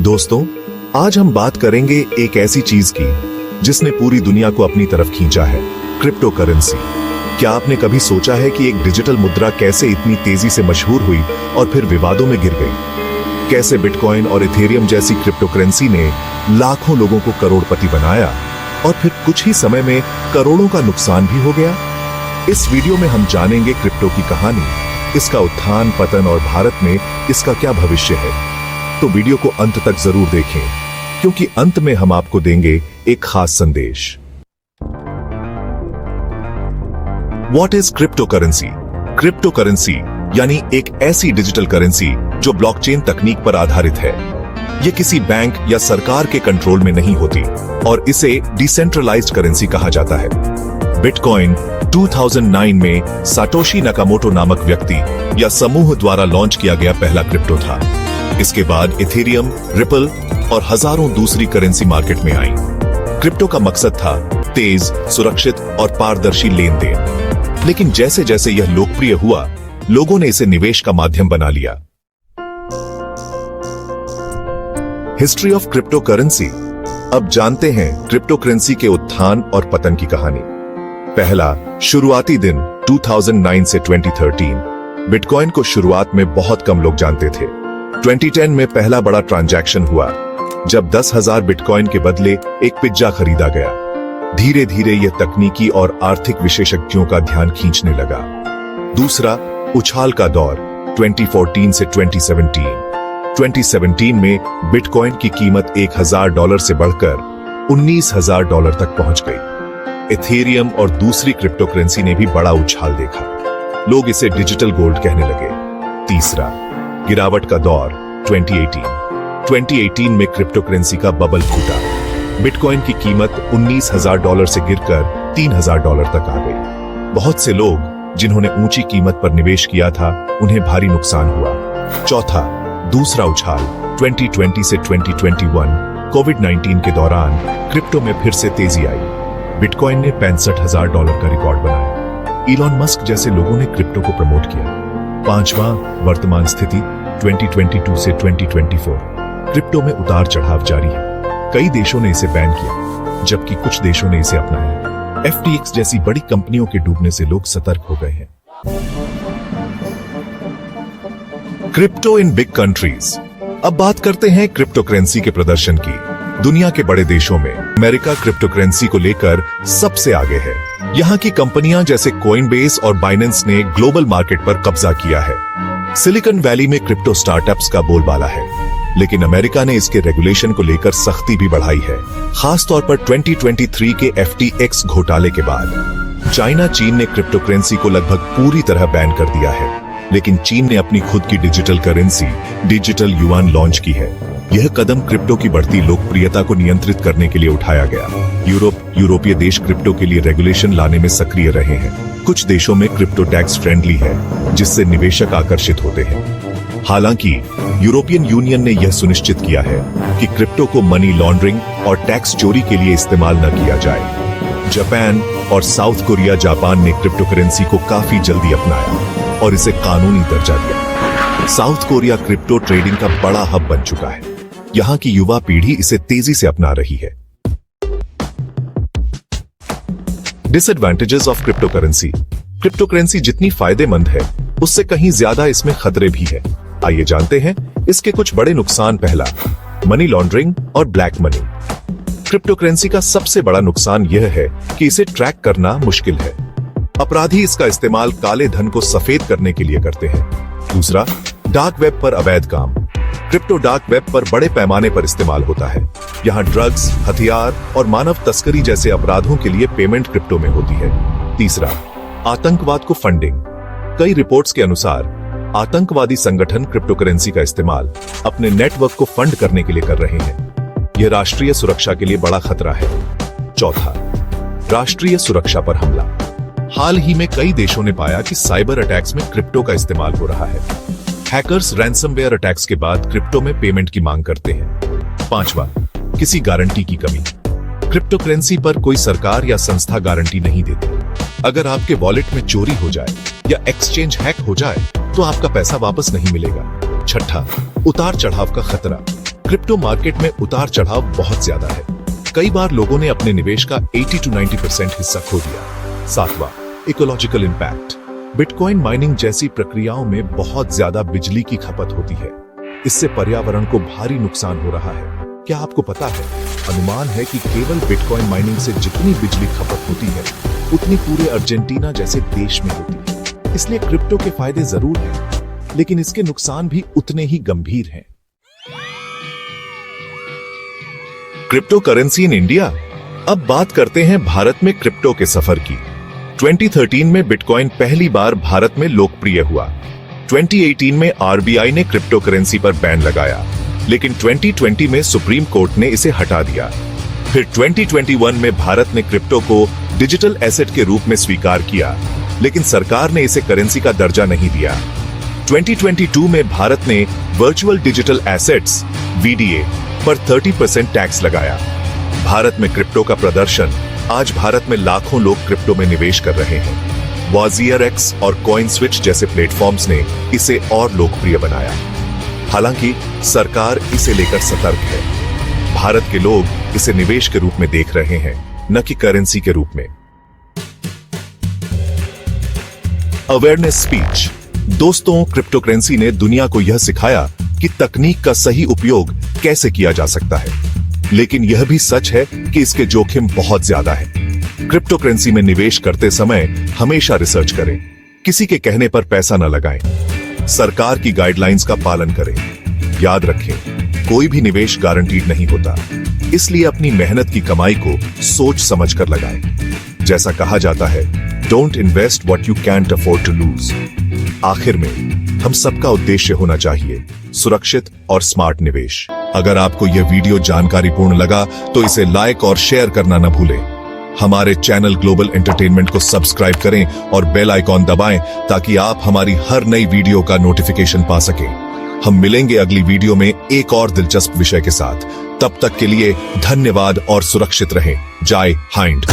दोस्तों, आज हम बात करेंगे एक ऐसी चीज की जिसने पूरी दुनिया को अपनी तरफ खींचा है, क्रिप्टो करेंसी। क्या आपने कभी सोचा है कि एक डिजिटल मुद्रा कैसे इतनी तेजी से मशहूर हुई और फिर विवादों में गिर गई? कैसे बिटकॉइन और इथेरियम जैसी क्रिप्टो करेंसी ने लाखों लोगों को करोड़पति बनाया और फिर कुछ ही समय में करोड़ों का नुकसान भी हो गया? इस वीडियो में हम जानेंगे क्रिप्टो की कहानी, इसका उत्थान पतन और भारत में इसका क्या भविष्य है। तो वीडियो को अंत तक जरूर देखें, क्योंकि अंत में हम आपको देंगे एक खास संदेश। What is crypto currency? Crypto currency यानी एक ऐसी डिजिटल करेंसी जो ब्लॉकचेन तकनीक पर आधारित है। ये किसी बैंक या सरकार के कंट्रोल में नहीं होती और इसे डिसेंट्रलाइज्ड करेंसी कहा जाता है। बिटकॉइन 2009 में साटोशी नाकामोटो नामक व्यक्ति या समूह द्वारा लॉन्च किया गया पहला क्रिप्टो था। इसके बाद इथेरियम, रिपल और हजारों दूसरी करेंसी मार्केट में आई। क्रिप्टो का मकसद था तेज, सुरक्षित और पारदर्शी लेन देन। लेकिन जैसे जैसे यह लोकप्रिय हुआ, लोगों ने इसे निवेश का माध्यम बना लिया। History of crypto currency. अब जानते हैं क्रिप्टो करेंसी के उत्थान और पतन की कहानी। पहला शुरुआती दिन 2009 से 2013। बिटकॉइन को शुरुआत में बहुत कम लोग जानते थे। 2010 में पहला बड़ा ट्रांजैक्शन हुआ जब 10,000 बिटकॉइन के बदले एक पिज्जा खरीदा गया। धीरे धीरे यह तकनीकी और आर्थिक विशेषज्ञों का ध्यान खींचने लगा। दूसरा उछाल का दौर 2014 से 2017। 2017 में बिटकॉइन की कीमत $1,000 से बढ़कर $19,000 तक पहुंच गई। इथेरियम और दूसरी क्रिप्टो करेंसी ने भी बड़ा उछाल देखा। लोग इसे डिजिटल गोल्ड कहने लगे। तीसरा गिरावट का दौर 2018 में क्रिप्टो करेंसी का बबल फूटा। बिटकॉइन की कीमत $19,000 से गिरकर $3,000 तक आ गई। बहुत से लोग जिन्होंने ऊंची कीमत पर निवेश किया था, उन्हें भारी नुकसान हुआ। चौथा दूसरा उछाल 2020 से 2021। कोविड-19 के दौरान क्रिप्टो में फिर से तेजी आई। बिटकॉइन ने $65,000 का रिकॉर्ड बनाया। इलॉन मस्क जैसे लोगों ने क्रिप्टो को प्रमोट किया। पांचवा वर्तमान स्थिति 2022 से 2024। क्रिप्टो में उतार चढ़ाव जारी है। कई देशों ने इसे बैन किया, जबकि कुछ देशों ने इसे अपनाया। FTX जैसी बड़ी कंपनियों के डूबने से लोग सतर्क हो गए हैं। Crypto in big countries. अब बात करते हैं क्रिप्टो करेंसी के प्रदर्शन की। दुनिया के बड़े देशों में अमेरिका क्रिप्टो करेंसी को लेकर सबसे आगे है। यहाँ की कंपनियां जैसे कोइनबेस और बाइनेंस ने ग्लोबल मार्केट पर कब्जा किया है। सिलिकॉन वैली में क्रिप्टो स्टार्टअप्स का बोलबाला है, लेकिन अमेरिका ने इसके रेगुलेशन को लेकर सख्ती भी बढ़ाई है, खासतौर पर 2023 के FTX घोटाले के बाद। चाइना चीन ने क्रिप्टो करेंसी को लगभग पूरी तरह बैन कर दिया है, लेकिन चीन ने अपनी खुद की digital currency digital yuan launch की है। यह कदम क्रिप्टो की बढ़ती लोकप्रियता को नियंत्रित करने के लिए उठाया गया। यूरोपीय देश क्रिप्टो के लिए रेगुलेशन लाने में सक्रिय रहे हैं। कुछ देशों में क्रिप्टो टैक्स फ्रेंडली है, जिससे निवेशक आकर्षित होते हैं। हालांकि यूरोपियन यूनियन ने यह सुनिश्चित किया है कि क्रिप्टो को मनी लॉन्ड्रिंग और टैक्स चोरी के लिए इस्तेमाल न किया जाए। जापान और साउथ कोरिया जापान ने क्रिप्टो करेंसी को काफी जल्दी अपनाया और इसे कानूनी दर्जा दिया। साउथ कोरिया क्रिप्टो ट्रेडिंग का बड़ा हब बन चुका है। यहाँ की युवा पीढ़ी इसे तेजी से अपना रही है। Disadvantages of crypto currency. Crypto currency जितनी फायदेमंद है, उससे कहीं ज्यादा इसमें खतरे भी है। आइए जानते हैं इसके कुछ बड़े नुकसान। पहला, मनी लॉन्ड्रिंग और ब्लैक मनी। क्रिप्टो करेंसी का सबसे बड़ा नुकसान यह है कि इसे ट्रैक करना मुश्किल है। अपराधी इसका इस्तेमाल काले धन को सफेद करने के लिए करते हैं। दूसरा, डार्क वेब पर अवैध काम। क्रिप्टो डार्क वेब पर बड़े पैमाने पर इस्तेमाल होता है। यहाँ ड्रग्स, हथियार और मानव तस्करी जैसे अपराधों के लिए पेमेंट क्रिप्टो में होती है। तीसरा, आतंकवाद को फंडिंग। कई रिपोर्ट्स के अनुसार आतंकवादी संगठन क्रिप्टो करेंसी का इस्तेमाल अपने नेटवर्क को फंड करने के लिए कर रहे हैं। यह राष्ट्रीय सुरक्षा के लिए बड़ा खतरा है। चौथा, राष्ट्रीय सुरक्षा पर हमला। हाल ही में कई देशों ने पाया कि साइबर अटैक्स में क्रिप्टो का इस्तेमाल हो रहा है। हैकर्स रैंसमवेयर अटैक्स के बाद क्रिप्टो में पेमेंट की मांग करते हैं। पांचवा, किसी गारंटी की कमी। क्रिप्टो करेंसी पर कोई सरकार या संस्था गारंटी नहीं देती। अगर आपके वॉलेट में चोरी हो जाए या एक्सचेंज हैक हो जाए, तो आपका पैसा वापस नहीं मिलेगा। छठा, उतार चढ़ाव का खतरा। क्रिप्टो मार्केट में उतार चढ़ाव बहुत ज्यादा है। कई बार लोगों ने अपने निवेश का 80 to 90% हिस्सा खो दिया। सातवां, इकोलॉजिकल इम्पैक्ट। बिटकॉइन माइनिंग जैसी प्रक्रियाओं में बहुत ज्यादा बिजली की खपत होती है। इससे पर्यावरण को भारी नुकसान हो रहा है। क्या आपको पता है, अनुमान है कि केवल बिटकॉइन माइनिंग से जितनी बिजली खपत होती है उतनी पूरे अर्जेंटीना जैसे देश में होती है। इसलिए क्रिप्टो के फायदे जरूर हैं, लेकिन इसके नुकसान भी उतने ही गंभीर हैं। Crypto currency in India. अब बात करते हैं भारत में क्रिप्टो के सफर की। 2013 में बिटकॉइन पहली बार भारत में लोकप्रिय हुआ। 2018 में आरबीआई ने क्रिप्टो करेंसी पर बैन लगाया, लेकिन 2020 में सुप्रीम कोर्ट ने इसे हटा दिया। फिर 2021 में भारत ने क्रिप्टो को डिजिटल एसेट के रूप में स्वीकार किया, लेकिन सरकार ने इसे करेंसी का दर्जा नहीं दिया। 2022 में भारत ने वर्चुअल डिजिटल एसेट्स (वीडीए) पर 30% टैक्स लगाया। भारत में क्रिप्टो का प्रदर्शन। आज भारत में लाखों लोग क्रिप्टो में निवेश कर रहे हैं। WazirX और CoinSwitch जैसे प्लेटफॉर्म्स ने इसे और लोकप्रिय बनाया। हालांकि सरकार इसे लेकर सतर्क है। भारत के लोग इसे निवेश के रूप में देख रहे हैं, न कि करेंसी के रूप में। Awareness speech. दोस्तों, क्रिप्टो करेंसी ने दुनिया को यह सिखाया कि तकनीक का सही उपयोग कैसे किया जा सकता है, लेकिन यह भी सच है कि इसके जोखिम बहुत ज्यादा है। क्रिप्टो करेंसी में निवेश करते समय हमेशा रिसर्च करें, किसी के कहने पर पैसा न लगाएं, सरकार की गाइडलाइंस का पालन करें। याद रखें, कोई भी निवेश गारंटीड नहीं होता, इसलिए अपनी मेहनत की कमाई को सोच समझकर लगाएं। जैसा कहा जाता है, don't invest what you can't afford to lose. आखिर में हम सबका उद्देश्य होना चाहिए सुरक्षित और स्मार्ट निवेश। अगर आपको यह वीडियो जानकारीपूर्ण लगा तो इसे लाइक और शेयर करना न भूलें। हमारे चैनल ग्लोबल एंटरटेनमेंट को सब्सक्राइब करें और बेल आइकॉन दबाएं ताकि आप हमारी हर नई वीडियो का नोटिफिकेशन पा सकें। हम मिलेंगे अगली वीडियो में एक और दिलचस्प विषय के साथ। तब तक के लिए धन्यवाद और सुरक्षित रहें। जय हिंद।